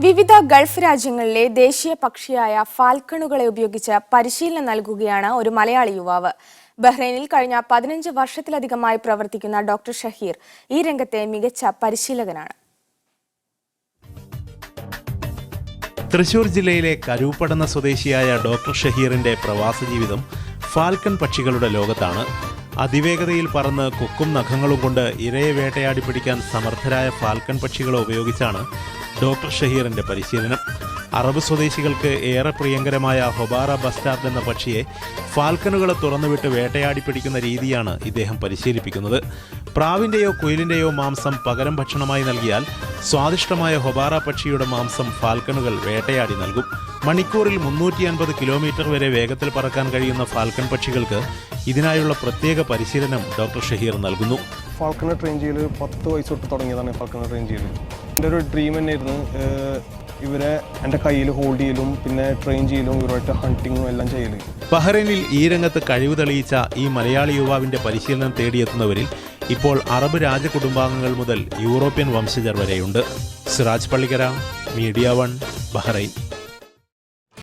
വിവിധ ഗൾഫ് രാജ്യങ്ങളിലെ ദേശീയ പക്ഷിയായ ഫാൽക്കണുകളെ ഉപയോഗിച്ച് പരിശീലനം നൽകുകയാണ് ഒരു മലയാളി യുവാവ്. ബഹ്റൈനിൽ കഴിഞ്ഞ 15 വർഷത്തിലധികമായി പ്രവർത്തിക്കുന്ന ഡോക്ടർ ഷഹീർ ഈ രംഗത്തെ മികച്ച പരിശീലകനാണ്. തൃശൂർ ജില്ലയിലെ കരൂപ്പടന്ന സ്വദേശിയായ ഡോക്ടർ ഷഹീറിന്റെ പ്രവാസ ജീവിതം ഫാൽക്കൺ പക്ഷികളുടെ ലോകത്താണ്. അതിവേഗതയിൽ പറന്ന് കൊക്കും നഖങ്ങളും കൊണ്ട് ഇരയെ വേട്ടയാടി പിടിക്കാൻ സമർത്ഥരായ ഫാൽക്കൺ പക്ഷികളെ ഉപയോഗിച്ചാണ് ഡോക്ടർ ഷഹീറിന്റെ പരിശീലനം. അറബ് സ്വദേശികൾക്ക് ഏറെ പ്രിയങ്കരമായ ഹൊബാറ ബസ്റ്റാർഡ് എന്ന പക്ഷിയെ ഫാൽക്കണുകളെ തുറന്നുവിട്ട് വേട്ടയാടി പിടിക്കുന്ന രീതിയാണ് ഇദ്ദേഹം പരിശീലിപ്പിക്കുന്നത്. പ്രാവിൻ്റെയോ കുയിലിൻ്റെയോ മാംസം പകരം ഭക്ഷണമായി നൽകിയാൽ സ്വാദിഷ്ടമായ ഹൊബാറ പക്ഷിയുടെ മാംസം ഫാൽക്കണുകൾ വേട്ടയാടി നൽകും. മണിക്കൂറിൽ 350 കിലോമീറ്റർ വരെ വേഗത്തിൽ പറക്കാൻ കഴിയുന്ന ഫാൽക്കൺ പക്ഷികൾക്ക് ഇതിനായുള്ള പ്രത്യേക പരിശീലനം ഡോക്ടർ ഷഹീർ നൽകുന്നു. ഫാൽക്കണെ ട്രെയിൻ ചെയ്യൽ 10 വയസ്സ് തൊട്ട് തുടങ്ങിയതാണ്. ഫാൽക്കണെ ട്രെയിൻ ചെയ്യൽ എൻ്റെ ഒരു ഡ്രീം തന്നെയായിരുന്നു. ഇവരെ എൻ്റെ കയ്യിൽ ഹോൾഡ് ചെയ്യലും പിന്നെ ട്രെയിൻ ചെയ്യലും ഇവരുമായിട്ട് ഹണ്ടിങ്ങും എല്ലാം ചെയ്യൽ. ബഹ്റൈനിൽ ഈ രംഗത്ത് കഴിവ് തെളിയിച്ച ഈ മലയാളി യുവാവിൻ്റെ പരിശീലനം തേടിയെത്തുന്നവരിൽ ഇപ്പോൾ അറബ് രാജകുടുംബാംഗങ്ങൾ മുതൽ യൂറോപ്യൻ വംശജർ വരെയുണ്ട്. Siraj Pallikkara, media 1, Bahrain.